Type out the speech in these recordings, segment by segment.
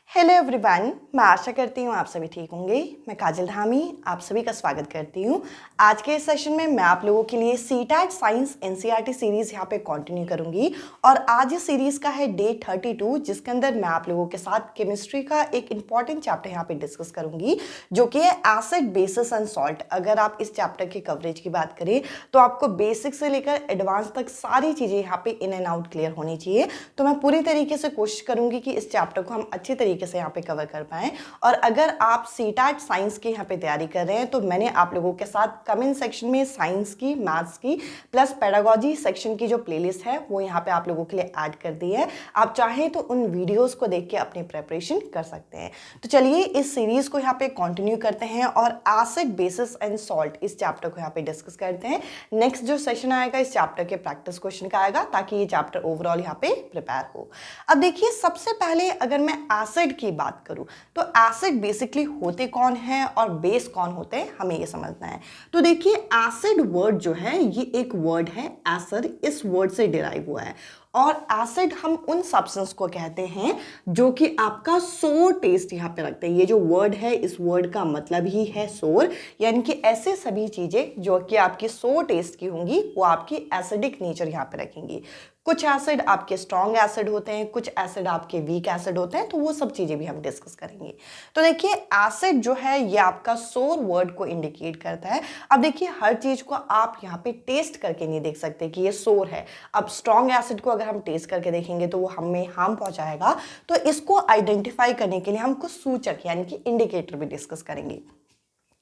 Hello everyone, मैं आशा करती हूँ आप सभी ठीक होंगे। मैं काजल धामी आप सभी का स्वागत करती हूँ। आज के इस सेशन में मैं आप लोगों के लिए सीटेट साइंस एनसीईआरटी सीरीज़ यहाँ पे कंटिन्यू करूँगी और आज इस सीरीज़ का है डे 32, जिसके अंदर मैं आप लोगों के साथ केमिस्ट्री का एक इंपॉर्टेंट चैप्टर यहाँ पे डिस्कस करूँगी, जो कि है एसिड, बेसिस एंड सॉल्ट। अगर आप इस चैप्टर की कवरेज की बात करें तो आपको बेसिक से लेकर एडवांस तक सारी चीज़ें यहाँ पे इन एंड आउट क्लियर होनी चाहिए। तो मैं पूरी तरीके से कोशिश करूँगी कि इस चैप्टर को हम अच्छी तरीके से यहाँ पे कवर कर पाएं। और अगर आप सीटेट साइंस की यहाँ पे तैयारी कर रहे हैं तो मैंने आप लोगों के साथ कमेंट सेक्शन में साइंस की, मैथ्स की प्लस पेडागोजी सेक्शन की जो प्लेलिस्ट है वो यहाँ पे आप लोगों के लिए ऐड कर दी है। आप चाहें तो उन वीडियोस को देख के अपनी प्रेपरेशन कर सकते हैं। तो चलिए इस सीरीज को यहाँ पे कंटिन्यू करते हैं और एसिड, बेसिस एंड सॉल्ट इस चैप्टर को यहाँ पे डिस्कस करते हैं। नेक्स्ट जो सेशन आएगा इस चैप्टर के प्रैक्टिस क्वेश्चन का आएगा, ताकि ये चैप्टर ओवरऑल यहाँ पे प्रिपेयर हो। अब देखिए, सबसे पहले अगर मैं एसिड की बात करूं तो एसिड बेसिकली होते कौन है और बेस कौन होते हैं, हमें ये समझना है। तो देखिए, एसिड वर्ड जो है ये एक वर्ड है एसिड, इस वर्ड से डिराइव हुआ है। और एसिड हम उन सब्सटेंस को कहते हैं जो कि आपका सोर टेस्ट यहाँ पे रखते हैं। ये जो वर्ड है, इस वर्ड का मतलब ही है सोर, यानी कि ऐसे सभी चीजें जो कि आपकी सोर टेस्ट की होंगी वो आपकी एसिडिक नेचर यहाँ पे रखेंगी। कुछ एसिड आपके स्ट्रॉन्ग एसिड होते हैं, कुछ एसिड आपके वीक एसिड होते हैं, तो वो सब चीजें भी हम डिस्कस करेंगे। तो देखिए, एसिड जो है ये आपका सोर वर्ड को इंडिकेट करता है। अब देखिए, हर चीज को आप यहाँ पे टेस्ट करके नहीं देख सकते कि ये सोर है। अब स्ट्रॉन्ग एसिड को अगर हम टेस्ट करके देखेंगे तो वो हमें हार्म पहुंचाएगा। तो इसको आइडेंटिफाई करने के लिए हम कुछ सूचक यानी कि इंडिकेटर भी डिस्कस करेंगे।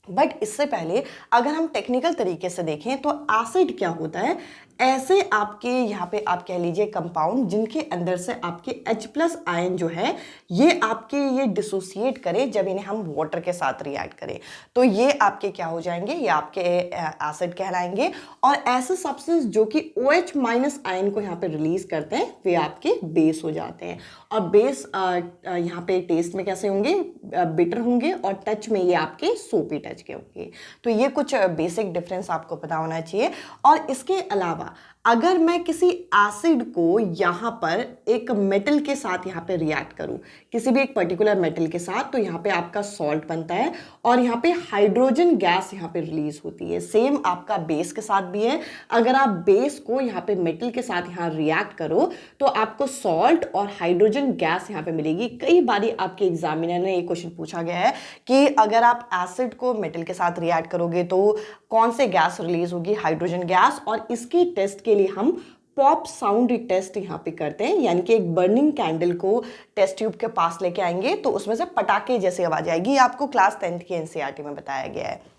बट इससे पहले अगर हम टेक्निकल तरीके से देखें तो एसिड क्या होता है, ऐसे आपके यहाँ पे आप कह लीजिए कंपाउंड जिनके अंदर से आपके H+ आयन जो है ये आपके ये डिसोसिएट करें जब इन्हें हम वाटर के साथ रिएक्ट करें, तो ये आपके क्या हो जाएंगे, ये आपके एसिड कहलाएंगे। और ऐसे सब्सटेंस जो कि OH- आयन को यहाँ पे रिलीज करते हैं वे आपके बेस हो जाते हैं। और बेस यहाँ पे टेस्ट में कैसे होंगे, बिटर होंगे, और टच में ये आपके सोपी टच के होंगे। तो ये कुछ बेसिक डिफरेंस आपको पता होना चाहिए। और इसके अलावा अगर मैं किसी एसिड को यहाँ पर एक मेटल के साथ यहाँ पे रिएक्ट करूँ, किसी भी एक पर्टिकुलर मेटल के साथ, तो यहाँ पे आपका सॉल्ट बनता है और यहाँ पे हाइड्रोजन गैस यहाँ पे रिलीज होती है। सेम आपका बेस के साथ भी है। अगर आप बेस को यहाँ पे मेटल के साथ यहाँ रिएक्ट करो तो आपको सॉल्ट और हाइड्रोजन गैस यहाँ पे मिलेगी। कई बारी आपके एग्जामिनर ने ये क्वेश्चन पूछा गया है कि अगर आप एसिड को मेटल के साथ रिएक्ट करोगे तो कौन से गैस रिलीज होगी, हाइड्रोजन गैस। और इसकी टेस्ट के लिए हम पॉप साउंड टेस्ट यहाँ पे करते हैं, यानी कि एक बर्निंग कैंडल को टेस्ट ट्यूब के पास लेके आएंगे तो उसमें से पटाखे जैसी आवाज आएगी। आपको क्लास 10th की एनसीईआरटी में बताया गया है।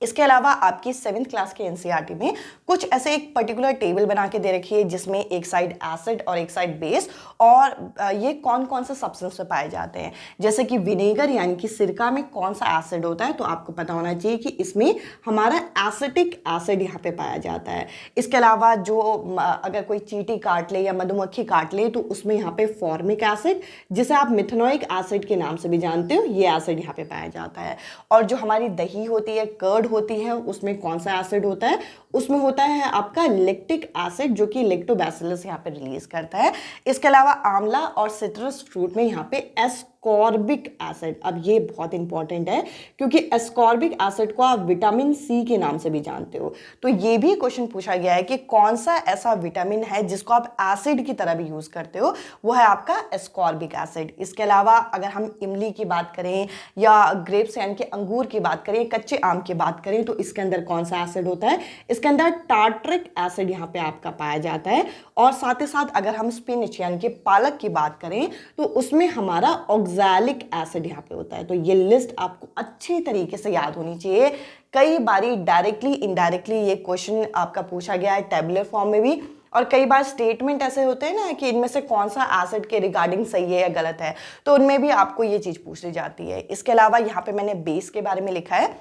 इसके अलावा आपकी 7th क्लास के एनसीईआरटी में कुछ ऐसे एक पर्टिकुलर टेबल बना के दे रखी है जिसमें एक साइड एसिड और एक साइड बेस, और ये कौन कौन से सब्सटेंस में पाए जाते हैं। जैसे कि विनेगर यानी कि सिरका में कौन सा एसिड होता है, तो आपको पता होना चाहिए कि इसमें हमारा एसिटिक एसिड यहाँ पे पाया जाता है। इसके अलावा जो अगर कोई चींटी काट ले या मधुमक्खी काट ले तो उसमें यहाँ पे फॉर्मिक एसिड, जिसे आप मिथेनोइक एसिड के नाम से भी जानते हो, ये एसिड यहाँ पे पाया जाता है। और जो हमारी दही होती है, कर्ड होती है, उसमें कौन सा एसिड होता है, उसमें होता है आपका लैक्टिक एसिड, जो कि लैक्टोबैसिलस यहाँ पे रिलीज करता है। इसके अलावा आंवला और सिट्रस फ्रूट में यहाँ पे एस्कॉर्बिक एसिड, अब ये बहुत इंपॉर्टेंट है क्योंकि एस्कॉर्बिक एसिड को आप विटामिन सी के नाम से भी जानते हो। तो ये भी क्वेश्चन पूछा गया है कि कौन सा ऐसा विटामिन है जिसको आप एसिड की तरह भी यूज करते हो, वो है आपका एस्कॉर्बिक एसिड। इसके अलावा अगर हम इमली की बात करें या ग्रेप्स यानी कि अंगूर की बात करें, कच्चे आम की बात करें, तो इसके अंदर कौन सा एसिड होता है, इसके अंदर टार्ट्रिक एसिड यहाँ पे आपका पाया जाता है। और साथ ही साथ अगर हम स्पिनच यानी कि पालक की बात करें तो उसमें हमारा ऑक्सैलिक एसिड यहाँ पे होता है। तो ये लिस्ट आपको अच्छी तरीके से याद होनी चाहिए। कई बारी डायरेक्टली इनडायरेक्टली ये क्वेश्चन आपका पूछा गया है टेबुलर फॉर्म में भी, और कई बार स्टेटमेंट ऐसे होते हैं ना कि इनमें से कौन सा एसिड के रिगार्डिंग सही है या गलत है, तो उनमें भी आपको ये चीज पूछ ली जाती है। इसके अलावा यहाँ पे मैंने बेस के बारे में लिखा है।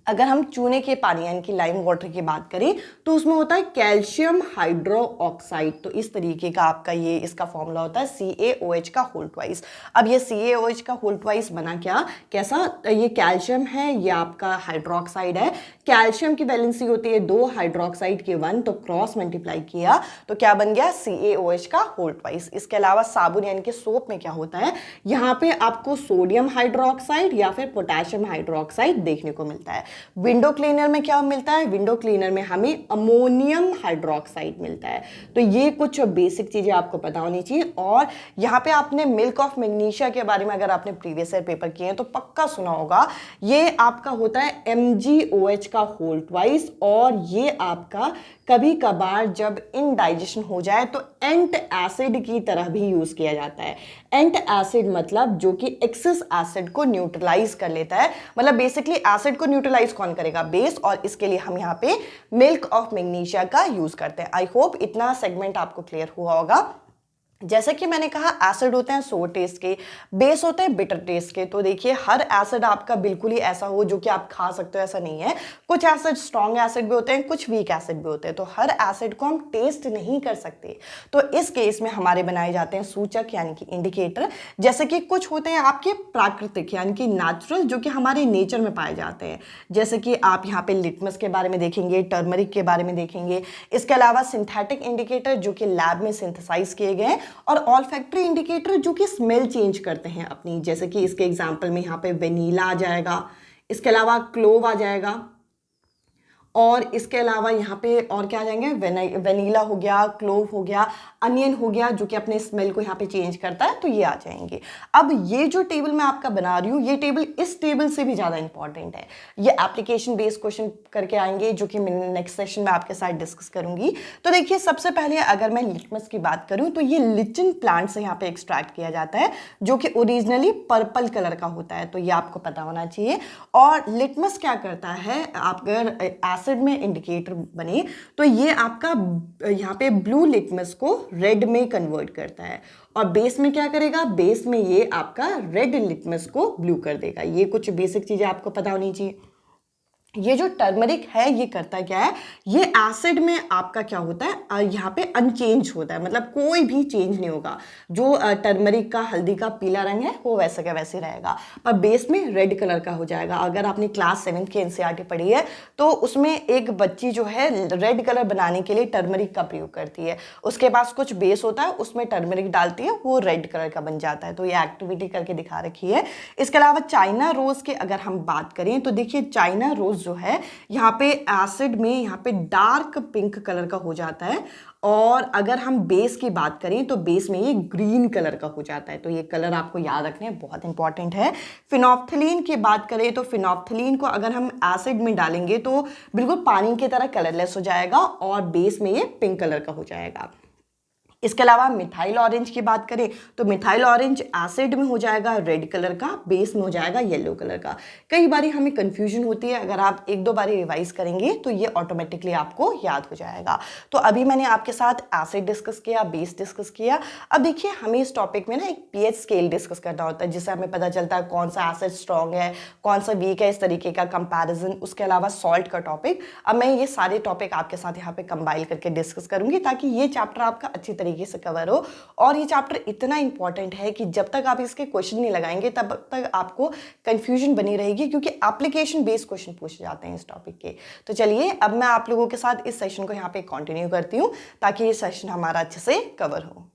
अगर हम चूने के पानी यानी कि लाइम वाटर की बात करें तो उसमें होता है कैल्शियम हाइड्रोक्साइड। तो इस तरीके का आपका ये इसका फॉर्मूला होता है CaOH का होल ट्वाइस। अब ये CaOH का होल ट्वाइस बना क्या, कैसा, ये कैल्शियम है, ये आपका हाइड्रोक्साइड है। कैल्शियम की वैलेंसी होती है 2, हाइड्रोक्साइड की 1, तो क्रॉस मल्टीप्लाई किया तो क्या बन गया, CaOH का होल ट्वाइस। इसके अलावा साबुन यानी कि सोप में क्या होता है, यहाँ पे आपको सोडियम हाइड्रोक्साइड या फिर पोटेशियम हाइड्रोक्साइड देखने को मिलता है। विंडो क्लीनर में क्या मिलता है, विंडो क्लीनर में हमें अमोनियम हाइड्रोक्साइड मिलता है। तो ये कुछ बेसिक चीजें आपको पता होनी चाहिए। और यहाँ पे आपने मिल्क ऑफ मैग्नीशिया के बारे में अगर आपने प्रीवियस ईयर पेपर किए हैं तो पक्का सुना होगा। ये आपका होता है MgOH का होल ट्वाइस, और ये आपका कभी कभार जब इनडाइजेशन हो जाए तो एंट एसिड की तरह भी यूज किया जाता है। एंट एसिड मतलब जो कि एक्सेस एसिड को न्यूट्रलाइज कर लेता है। मतलब बेसिकली एसिड को न्यूट्रलाइज कौन करेगा, बेस, और इसके लिए हम यहाँ पे मिल्क ऑफ मैग्नीशिया का यूज करते हैं। आई होप इतना सेगमेंट आपको क्लियर हुआ होगा। जैसे कि मैंने कहा एसिड होते हैं सोर टेस्ट के, बेस होते हैं बिटर टेस्ट के। तो देखिए हर एसिड आपका बिल्कुल ही ऐसा हो जो कि आप खा सकते हो ऐसा नहीं है। कुछ एसिड स्ट्रॉन्ग एसिड भी होते हैं, कुछ वीक एसिड भी होते हैं, तो हर एसिड को हम टेस्ट नहीं कर सकते। तो इस केस में हमारे बनाए जाते हैं सूचक यानी कि इंडिकेटर। जैसे कि कुछ होते हैं आपके प्राकृतिक यानी कि नेचुरल, जो कि हमारे नेचर में पाए जाते हैं। जैसे कि आप यहाँ पे लिटमस के बारे में देखेंगे, टर्मरिक के बारे में देखेंगे। इसके अलावा सिंथेटिक इंडिकेटर जो कि लैब में सिंथेसाइज किए गए, और ऑल्फैक्टरी इंडिकेटर जो कि स्मेल चेंज करते हैं अपनी। जैसे कि इसके एग्जांपल में यहाँ पे वेनिला आ जाएगा, इसके अलावा क्लोव आ जाएगा, और इसके अलावा यहाँ पे और क्या आ जाएंगे, वेनिला हो गया, क्लोव हो गया, अनियन हो गया जो कि अपने स्मेल को यहाँ पे चेंज करता है, तो ये आ जाएंगे। अब ये जो टेबल मैं आपका बना रही हूँ, ये टेबल इस टेबल से भी ज़्यादा इंपॉर्टेंट है। ये एप्लीकेशन बेस्ड क्वेश्चन करके आएंगे जो कि मैं नेक्स्ट सेशन में आपके साथ डिस्कस करूंगी। तो देखिए सबसे पहले अगर मैं लिटमस की बात करूँ तो ये लिचन प्लांट से यहाँ पे एक्सट्रैक्ट किया जाता है जो कि ओरिजिनली पर्पल कलर का होता है, तो ये आपको पता होना चाहिए। और लिटमस क्या करता है, आप अगर एसिड में इंडिकेटर बने तो ये आपका यहाँ पे ब्लू लिटमस को रेड में कन्वर्ट करता है, और बेस में क्या करेगा, बेस में ये आपका रेड लिटमस को ब्लू कर देगा। ये कुछ बेसिक चीजें आपको पता होनी चाहिए। ये जो टर्मरिक है ये करता क्या है, ये एसिड में आपका क्या होता है, यहाँ पे अनचेंज होता है, मतलब कोई भी चेंज नहीं होगा। जो टर्मरिक का हल्दी का पीला रंग है वो वैसे का वैसे रहेगा, पर बेस में रेड कलर का हो जाएगा। अगर आपने क्लास 7 की NCERT पढ़ी है तो उसमें एक बच्ची जो है रेड कलर बनाने के लिए टर्मरिक का प्रयोग करती है, उसके पास कुछ बेस होता है उसमें टर्मरिक डालती है, वो रेड कलर का बन जाता है। तो ये एक्टिविटी करके दिखा रखी है। इसके अलावा चाइना रोज के अगर हम बात करें तो देखिए चाइना रोज जो है यहाँ पे एसिड में यहाँ पे डार्क पिंक कलर का हो जाता है, और अगर हम बेस की बात करें तो बेस में ये ग्रीन कलर का हो जाता है। तो ये कलर आपको याद रखने बहुत इंपॉर्टेंट है। फिनोप्थलीन की बात करें तो फिनोप्थलीन को अगर हम एसिड में डालेंगे तो बिल्कुल पानी की तरह कलरलेस हो जाएगा, और बेस में ये पिंक कलर का हो जाएगा। इसके अलावा मिथाइल ऑरेंज की बात करें तो मिथाइल ऑरेंज एसिड में हो जाएगा रेड कलर का, बेस में हो जाएगा येलो कलर का। कई बारी हमें कंफ्यूजन होती है, अगर आप एक दो बारी रिवाइज करेंगे तो ये ऑटोमेटिकली आपको याद हो जाएगा। तो अभी मैंने आपके साथ एसिड डिस्कस किया, बेस डिस्कस किया। अब देखिए हमें इस टॉपिक में ना एक pH स्केल डिस्कस करना होता है, जिससे हमें पता चलता है कौन सा एसिड स्ट्रॉन्ग है, कौन सा वीक है, इस तरीके का कंपैरिजन। उसके अलावा सॉल्ट का टॉपिक, अब मैं ये सारे टॉपिक आपके साथ यहाँ पे कंबाइन करके डिस्कस करूंगी ताकि ये चैप्टर आपका अच्छी तरीके से कवर हो। और ये चैप्टर इतना इंपॉर्टेंट है कि जब तक आप इसके क्वेश्चन नहीं लगाएंगे तब तक आपको कंफ्यूजन बनी रहेगी, क्योंकि एप्लीकेशन बेस्ड क्वेश्चन पूछे जाते हैं इस टॉपिक के। तो चलिए अब मैं आप लोगों के साथ इस सेशन को यहाँ पे कंटिन्यू करती हूँ ताकि ये सेशन हमारा अच्छे से कवर हो।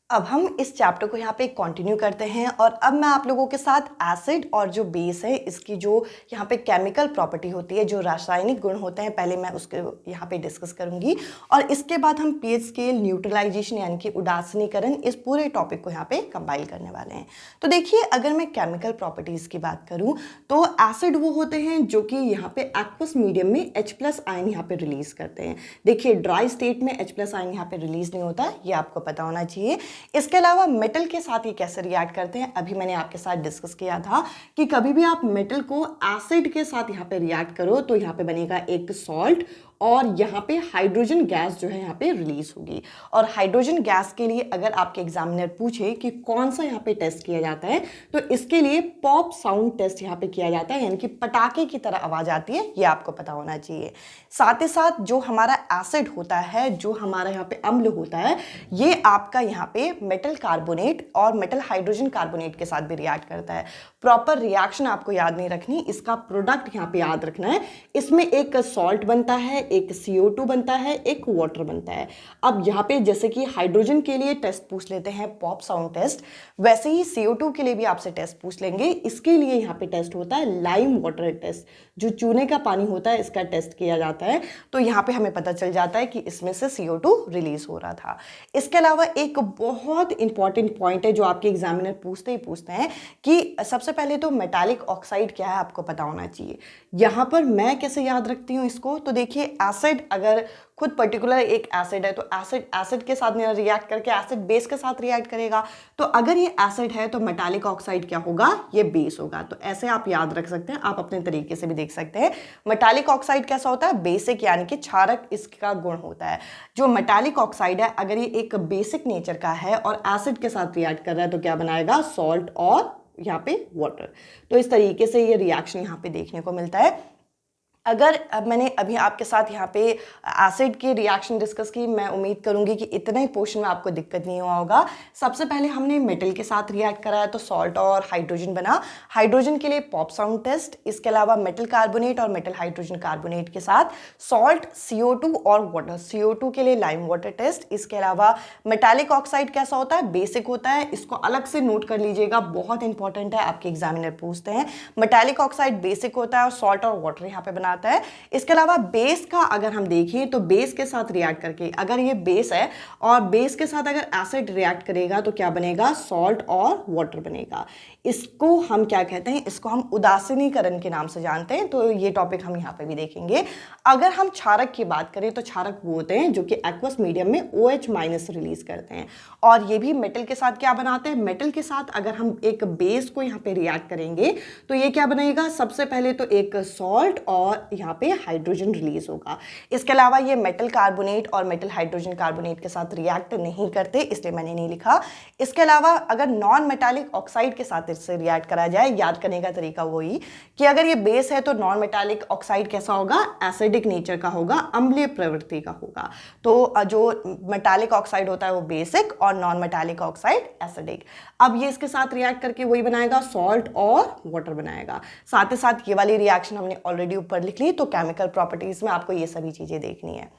अब हम इस चैप्टर को यहाँ पे कंटिन्यू करते हैं, और अब मैं आप लोगों के साथ एसिड और जो बेस है इसकी जो यहाँ पे केमिकल प्रॉपर्टी होती है, जो रासायनिक गुण होते हैं, पहले मैं उसके यहाँ पे डिस्कस करूँगी, और इसके बाद हम pH स्केल, न्यूट्रलाइजेशन यानी कि उदासीनीकरण, इस पूरे टॉपिक को यहाँ पे कंबाइन करने वाले हैं। तो देखिए अगर मैं केमिकल प्रॉपर्टीज़ की बात करूँ तो एसिड वो होते हैं जो कि यहाँ पे एक्वस मीडियम में H+ आयन यहाँ पे रिलीज करते हैं। देखिए ड्राई स्टेट में H+ आयन यहाँ पे रिलीज नहीं होता, ये आपको पता होना चाहिए। इसके अलावा मेटल के साथ ये कैसे रिएक्ट करते हैं, अभी मैंने आपके साथ डिस्कस किया था कि कभी भी आप मेटल को एसिड के साथ यहाँ पे रिएक्ट करो तो यहाँ पे बनेगा एक सॉल्ट, और यहाँ पे हाइड्रोजन गैस जो है यहाँ पे रिलीज होगी। और हाइड्रोजन गैस के लिए अगर आपके एग्जामिनर पूछे कि कौन सा यहाँ पे टेस्ट किया जाता है, तो इसके लिए पॉप साउंड टेस्ट यहाँ पे किया जाता है, यानी कि पटाखे की तरह आवाज आती है, ये आपको पता होना चाहिए। साथ ही साथ जो हमारा एसिड होता है, जो हमारा यहाँ पे अम्ल होता है, ये आपका यहाँ पे मेटल कार्बोनेट और मेटल हाइड्रोजन कार्बोनेट के साथ भी रिएक्ट करता है। प्रॉपर रिएक्शन आपको याद नहीं रखनी, इसका प्रोडक्ट यहाँ पे याद रखना है। इसमें एक सॉल्ट बनता है, एक CO2 बनता है, एक वाटर बनता है। अब यहाँ पे जैसे कि हाइड्रोजन के लिए टेस्ट पूछ लेते हैं पॉप साउंड टेस्ट, वैसे ही CO2 के लिए भी आपसे टेस्ट पूछ लेंगे। इसके लिए यहाँ पे टेस्ट होता है लाइम वाटर टेस्ट, जो चूने का पानी होता है इसका टेस्ट किया जाता है। तो यहाँ पे हमें पता चल जाता है कि इसमें से CO2 रिलीज हो रहा था। इसके अलावा एक बहुत इंपॉर्टेंट पॉइंट है जो आपके एग्जामिनर पूछते हैं कि सबसे पहले तो मेटालिक ऑक्साइड क्या है आपको पता होना चाहिए। यहाँ पर मैं कैसे याद रखती हूँ इसको, तो देखिए एसिड अगर खुद पर्टिकुलर एक एसिड है तो एसिड के साथ रिएक्ट करके एसिड बेस के साथ रिएक्ट करेगा। तो अगर ये एसिड है तो मेटालिक ऑक्साइड क्या होगा, ये बेस होगा। तो ऐसे आप याद रख सकते हैं, आप अपने तरीके से भी देख सकते हैं। मेटालिक ऑक्साइड कैसा होता है, बेसिक, यानी कि क्षारक इसका गुण होता है। जो मेटालिक ऑक्साइड है अगर ये एक बेसिक नेचर का है और एसिड के साथ रिएक्ट कर रहा है तो क्या बनाएगा, सॉल्ट और यहाँ पे वाटर। तो इस तरीके से ये रिएक्शन यहाँ पे देखने को मिलता है। अगर मैंने अभी आपके साथ यहाँ पे एसिड के रिएक्शन डिस्कस की, मैं उम्मीद करूंगी कि इतना ही पोर्शन में आपको दिक्कत नहीं हुआ होगा। सबसे पहले हमने मेटल के साथ रिएक्ट कराया तो सॉल्ट और हाइड्रोजन बना। हाइड्रोजन के लिए पॉप साउंड टेस्ट, इसके अलावा मेटल कार्बोनेट और मेटल हाइड्रोजन कार्बोनेट के साथ सॉल्ट, CO2 और वाटर। CO2 के लिए लाइम वाटर टेस्ट। इसके अलावा मेटालिक ऑक्साइड कैसा होता है, बेसिक होता है। इसको अलग से नोट कर लीजिएगा, बहुत इंपॉर्टेंट है, आपके एग्जामिनर पूछते हैं। मेटालिक ऑक्साइड बेसिक होता है और सॉल्ट और वाटर यहाँ पे बनाता है। इसके अलावा बेस का अगर हम देखें तो बेस के साथ रिएक्ट करके, अगर ये बेस है और बेस के साथ अगर एसिड रिएक्ट करेगा तो क्या बनेगा, सॉल्ट और वाटर बनेगा। इसको हम क्या कहते हैं, इसको हम उदासीनीकरण के नाम से जानते हैं। तो ये टॉपिक हम यहाँ पे भी देखेंगे। अगर हम क्षारक की बात करें तो क्षारक वो होते हैं जो कि एक्वस मीडियम में OH- रिलीज करते हैं। और ये भी मेटल के साथ क्या बनाते हैं, मेटल के साथ अगर हम एक बेस को यहाँ पे रिएक्ट करेंगे तो ये क्या बनेगा, सबसे पहले तो एक सॉल्ट और यहाँ पे हाइड्रोजन रिलीज होगा। इसके अलावा ये मेटल कार्बोनेट और मेटल हाइड्रोजन कार्बोनेट के साथ रिएक्ट नहीं करते, इसलिए मैंने नहीं लिखा। इसके अलावा अगर नॉन मेटालिक ऑक्साइड के साथ इससे रिएक्ट करा जाए, याद करने का तरीका वही कि अगर ये बेस है तो नॉन मेटालिक ऑक्साइड कैसा होगा, एसिडिक नेचर का होगा, अम्लीय प्रवृत्ति का होगा। तो जो मेटालिक ऑक्साइड होता है वो बेसिक और नॉन मेटालिक ऑक्साइड एसिडिक। अब ये इसके साथ रिएक्ट करके वही बनाएगा, सॉल्ट और वाटर बनाएगा। साथ ही साथ ये वाली रिएक्शन हमने ऑलरेडी ऊपर लिख ली, तो केमिकल प्रॉपर्टीज में आपको ये सभी चीजें देखनी है।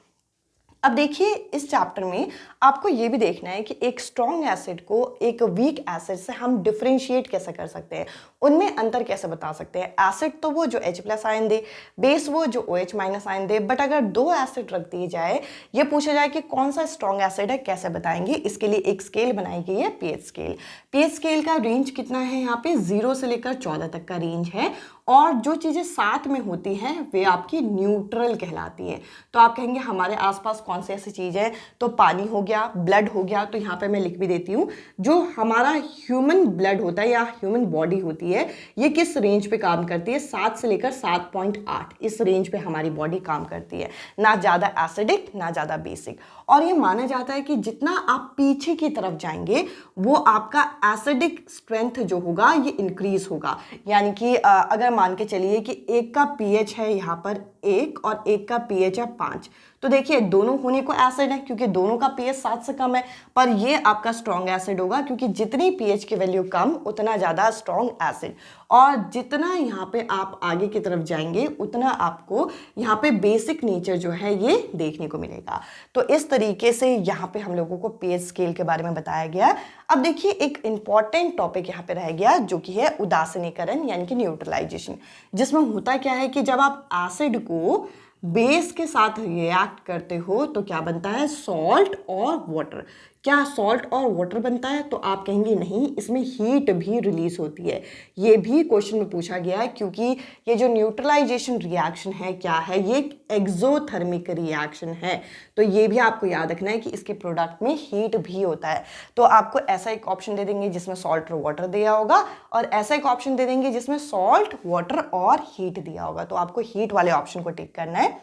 अब देखिए इस चैप्टर में आपको ये भी देखना है कि एक स्ट्रॉन्ग एसिड को एक वीक एसिड से हम डिफरेंशिएट कैसे कर सकते हैं, उनमें अंतर कैसे बता सकते हैं। एसिड तो वो जो H+ आयन दे, बेस वो जो OH- आयन दे। बट अगर दो एसिड रख दिए जाए, ये पूछा जाए कि कौन सा स्ट्रॉन्ग एसिड है, कैसे बताएंगे। इसके लिए एक स्केल बनाई गई है, pH स्केल। pH स्केल का रेंज कितना है, यहाँ पे 0 से लेकर 14 तक का रेंज है। और जो चीजें साथ में होती हैं वे आपकी न्यूट्रल कहलाती हैं। तो आप कहेंगे हमारे आसपास कौन सी ऐसी चीज है, तो पानी हो गया, ब्लड हो गया। तो यहाँ पे मैं लिख भी देती हूँ, जो हमारा ह्यूमन ब्लड होता है या ह्यूमन बॉडी होती है, ये किस रेंज पे काम करती है, 7 से लेकर 7.8, इस रेंज पे हमारी बॉडी काम करती है। ना ज्यादा एसिडिक ना ज्यादा बेसिक। और ये माना जाता है कि जितना आप पीछे की तरफ जाएंगे वो आपका एसिडिक स्ट्रेंथ जो होगा ये इंक्रीज होगा। यानी कि अगर मान के चलिए कि एक का pH है यहाँ पर 1 और एक का pH है 5, तो देखिए दोनों होने को एसिड है क्योंकि दोनों का pH 7 से कम है, पर ये आपका स्ट्रॉन्ग एसिड होगा क्योंकि जितनी pH की वैल्यू कम उतना ज़्यादा स्ट्रॉन्ग एसिड। और जितना यहाँ पे आप आगे की तरफ जाएंगे उतना आपको यहाँ पे बेसिक नेचर जो है ये देखने को मिलेगा। तो इस तरीके से यहाँ पे हम लोगों को pH स्केल के बारे में बताया गया। अब देखिए एक इंपॉर्टेंट टॉपिक यहाँ पे रह गया जो कि है उदासीनीकरण यानी कि न्यूट्रलाइजेशन, जिसमें होता क्या है कि जब आप एसिड को बेस के साथ रिएक्ट करते हो तो क्या बनता है, सॉल्ट और वाटर। क्या सॉल्ट और वाटर बनता है, तो आप कहेंगे नहीं, इसमें हीट भी रिलीज होती है। ये भी क्वेश्चन में पूछा गया है क्योंकि ये जो न्यूट्रलाइजेशन रिएक्शन है क्या है, ये एक एक्सोथर्मिक रिएक्शन है। तो ये भी आपको याद रखना है कि इसके प्रोडक्ट में हीट भी होता है। तो आपको ऐसा एक ऑप्शन दे देंगे जिसमें सॉल्ट और वाटर दिया होगा और ऐसा एक ऑप्शन दे देंगे जिसमें सॉल्ट, वाटर और हीट दिया होगा। तो आपको हीट वाले ऑप्शन को टिक करना है।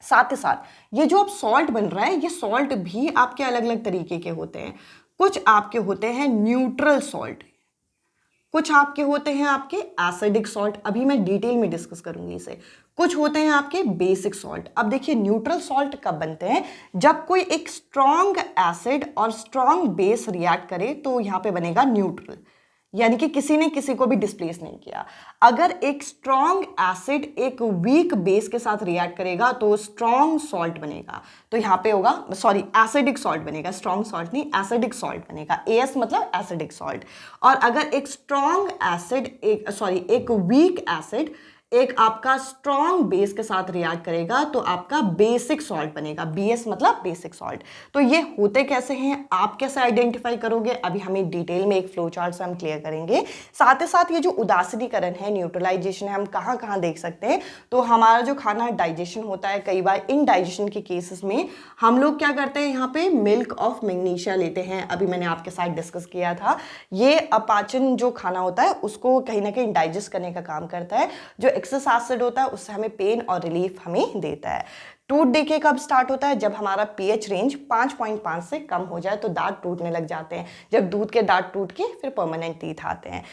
साथ ही साथ ये जो अब सॉल्ट बन रहा है, ये सॉल्ट भी आपके अलग अलग तरीके के होते हैं। कुछ आपके होते हैं न्यूट्रल सॉल्ट, कुछ आपके होते हैं आपके एसिडिक सॉल्ट, अभी मैं डिटेल में डिस्कस करूंगी इसे। कुछ होते हैं आपके बेसिक सॉल्ट। अब देखिए न्यूट्रल सॉल्ट कब बनते हैं, जब कोई एक स्ट्रॉन्ग एसिड और स्ट्रॉन्ग बेस रिएक्ट करे तो यहां पे बनेगा न्यूट्रल, यानी कि किसी ने किसी को भी डिस्प्लेस नहीं किया। अगर एक स्ट्रॉन्ग एसिड एक वीक बेस के साथ रिएक्ट करेगा तो स्ट्रॉन्ग सॉल्ट बनेगा, तो यहाँ पे होगा, सॉरी एसिडिक सॉल्ट बनेगा, स्ट्रॉन्ग सॉल्ट नहीं, एसिडिक सॉल्ट बनेगा। एस मतलब एसिडिक सॉल्ट। और अगर एक स्ट्रॉन्ग एसिड एक वीक एसिड एक आपका स्ट्रॉन्ग बेस के साथ रिएक्ट करेगा तो आपका बेसिक सॉल्ट बनेगा। बीएस मतलब बेसिक सॉल्ट। तो ये होते कैसे हैं, आप कैसे आइडेंटिफाई करोगे, अभी हमें डिटेल में एक फ्लो चार्ट से हम क्लियर करेंगे। साथ ही साथ ये जो उदासीनीकरण है, न्यूट्रलाइजेशन है, हम कहाँ कहाँ देख सकते हैं। तो हमारा जो खाना डाइजेशन होता है, कई बार इनडाइजेशन के केसेस में हम लोग क्या करते हैं, यहाँ पे मिल्क ऑफ मैग्नीशिया लेते हैं। अभी मैंने आपके साथ डिस्कस किया था, ये अपाचन जो खाना होता है उसको कहीं ना कहीं डाइजेस्ट करने का काम करता है। जो एक्सेस एसिड होता है उससे हमें पेन और रिलीफ हमें देता है। टूथ डीके कब स्टार्ट होता है, जब हमारा पीएच रेंज 5.5 से कम हो जाए तो दांत टूटने लग जाते हैं। जब दूध के दांत टूट के फिर परमानेंट टीथ आते हैं।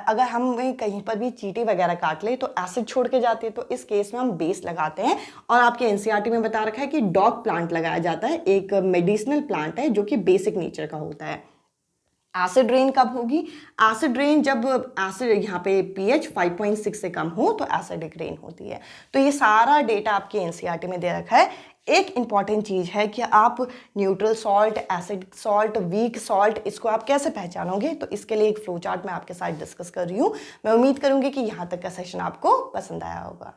अगर हम कहीं पर भी चींटी वगैरह काट ले तो एसिड छोड़ के जाते हैं, तो इस केस में हम बेस लगाते हैं। और आपके एनसीईआरटी में बता रखा है कि डॉग प्लांट लगाया जाता है, एक मेडिसिनल प्लांट है जो कि बेसिक नेचर का होता है। एसिड रेन कब होगी, एसिड रेन जब एसिड यहाँ पे पीएच 5.6 से कम हो तो एसिडिक रेन होती है। तो ये सारा डेटा आपके एनसीईआरटी में दे रखा है। एक इंपॉर्टेंट चीज़ है कि आप neutral salt, acidic salt, weak salt, इसको आप कैसे पहचानोगे, तो इसके लिए एक फ्लो चार्ट मैं आपके साथ डिस्कस कर रही हूँ। मैं उम्मीद करूँगी कि यहाँ तक का सेशन आपको पसंद आया होगा।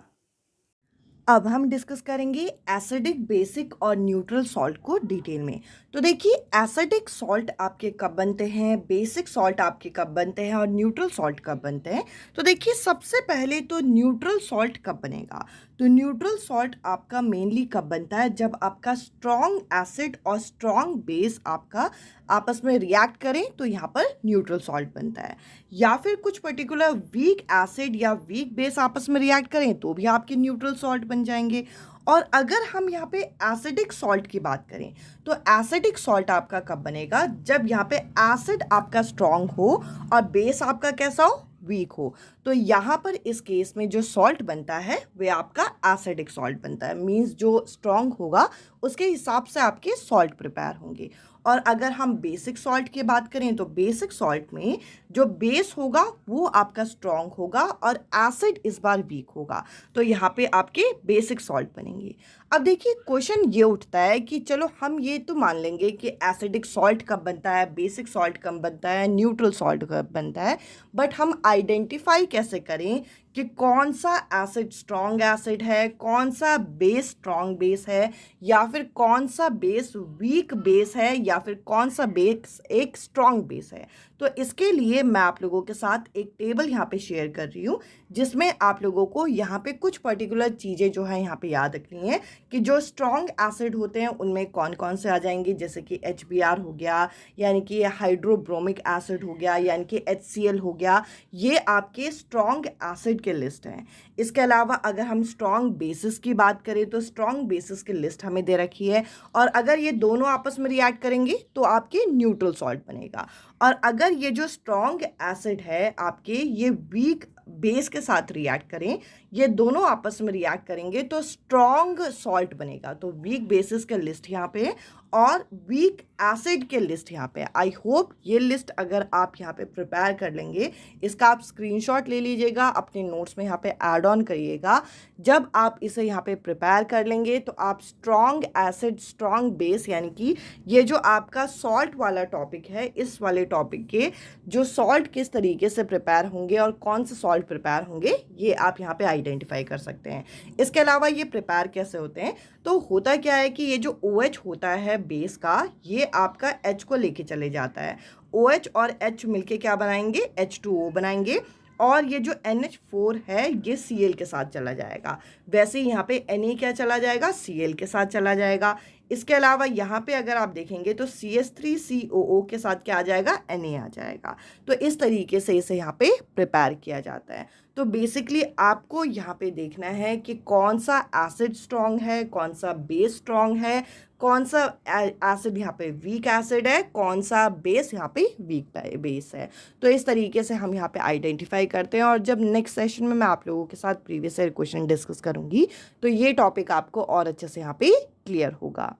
अब हम डिस्कस करेंगे एसिडिक, बेसिक और न्यूट्रल सॉल्ट को डिटेल में। तो देखिए एसिडिक सॉल्ट आपके कब बनते हैं, बेसिक सॉल्ट आपके कब बनते हैं और न्यूट्रल सॉल्ट कब बनते हैं। तो देखिए सबसे पहले तो न्यूट्रल सॉल्ट कब बनेगा, तो न्यूट्रल सॉल्ट आपका मेनली कब बनता है, जब आपका स्ट्रॉन्ग एसिड और स्ट्रॉन्ग बेस आपका आपस में रिएक्ट करें तो यहाँ पर न्यूट्रल सॉल्ट बनता है। या फिर कुछ पर्टिकुलर वीक एसिड या वीक बेस आपस में रिएक्ट करें तो भी आपके न्यूट्रल सॉल्ट बन जाएंगे। और अगर हम यहाँ पे एसिडिक सॉल्ट की बात करें तो एसिडिक सॉल्ट आपका कब बनेगा, जब यहाँ पे एसिड आपका स्ट्रॉन्ग हो और बेस आपका कैसा हो, वीक हो। तो यहाँ पर इस केस में जो सॉल्ट बनता है वह आपका एसिडिक सॉल्ट बनता है। मींस जो स्ट्रॉन्ग होगा उसके हिसाब से आपके सॉल्ट प्रिपेयर होंगे। और अगर हम बेसिक सॉल्ट की बात करें तो बेसिक सॉल्ट में जो बेस होगा वो आपका स्ट्रॉन्ग होगा और एसिड इस बार वीक होगा, तो यहाँ पे आपके बेसिक सॉल्ट बनेंगे। अब देखिए क्वेश्चन ये उठता है कि चलो हम ये तो मान लेंगे कि एसिडिक सॉल्ट कब बनता है, बेसिक सॉल्ट कब बनता है, न्यूट्रल सॉल्ट कब बनता है, बट हम आइडेंटिफाई कैसे करें कि कौन सा एसिड स्ट्रॉन्ग एसिड है, कौन सा बेस स्ट्रॉन्ग बेस है, या फिर कौन सा बेस वीक बेस है, या फिर कौन सा बेस एक स्ट्रॉन्ग बेस है। तो इसके लिए मैं आप लोगों के साथ एक टेबल यहाँ पे शेयर कर रही हूँ जिसमें आप लोगों को यहाँ पे कुछ पर्टिकुलर चीज़ें जो है यहाँ पे याद रखनी है कि जो स्ट्रॉन्ग एसिड होते हैं उनमें कौन कौन से आ जाएंगे, जैसे कि HBr हो गया, यानी कि हाइड्रोब्रोमिक एसिड हो गया, यानी कि HCl हो गया। ये आपके स्ट्रॉन्ग एसिड के लिस्ट हैं। इसके अलावा अगर हम स्ट्रॉन्ग बेसिस की बात करें तो स्ट्रॉन्ग बेसिस की लिस्ट हमें दे रखी है। और अगर ये दोनों आपस में रिएक्ट करेंगे तो आपके न्यूट्रल सॉल्ट बनेगा। और अगर ये जो स्ट्रॉन्ग एसिड है आपके ये वीक बेस के साथ रिएक्ट करें, ये दोनों आपस में रिएक्ट करेंगे तो स्ट्रॉन्ग सॉल्ट बनेगा। तो वीक बेसिस के लिस्ट यहाँ पे और वीक एसिड के लिस्ट यहाँ पे। आई होप ये लिस्ट अगर आप यहाँ पे प्रिपेयर कर लेंगे, इसका आप स्क्रीनशॉट ले लीजिएगा, अपने नोट्स में यहाँ पे ऐड ऑन करिएगा। जब आप इसे यहाँ पे प्रिपेयर कर लेंगे तो आप स्ट्रॉन्ग एसिड, स्ट्रॉन्ग बेस, यानी कि ये जो आपका सॉल्ट वाला टॉपिक है, इस वाले टॉपिक के जो सॉल्ट किस तरीके से प्रिपेयर होंगे और कौन से सॉल्ट प्रिपेयर होंगे, ये आप यहाँ पे आइडेंटिफाई कर सकते हैं। इसके अलावा ये प्रिपेयर कैसे होते हैं, तो होता क्या है कि ये जो OH होता है बेस का, ये आपका H को लेके चले जाता है। OH और H मिलके क्या बनाएंगे, H2O बनाएंगे। और ये जो NH4 है ये Cl के साथ चला जाएगा। वैसे ही यहाँ पे Na क्या चला जाएगा, Cl के साथ चला जाएगा। इसके अलावा यहाँ पे अगर आप देखेंगे तो CH3COO के साथ क्या आ जाएगा, Na आ जाएगा। तो इस तरीके से इसे यहाँ पे प्रिपेयर किया जाता है। तो तो बेसिकली आपको यहाँ पे देखना है कि कौन सा एसिड स्ट्रॉन्ग है, कौन सा बेस स्ट्रॉन्ग है, कौन सा एसिड यहाँ पे वीक एसिड है, कौन सा बेस यहाँ पे वीक बेस है। तो इस तरीके से हम यहाँ पे आइडेंटिफाई करते हैं, और जब नेक्स्ट सेशन में मैं आप लोगों के साथ प्रीवियस ईयर क्वेश्चन डिस्कस करूँगी तो ये टॉपिक आपको और अच्छे से यहाँ पे क्लियर होगा।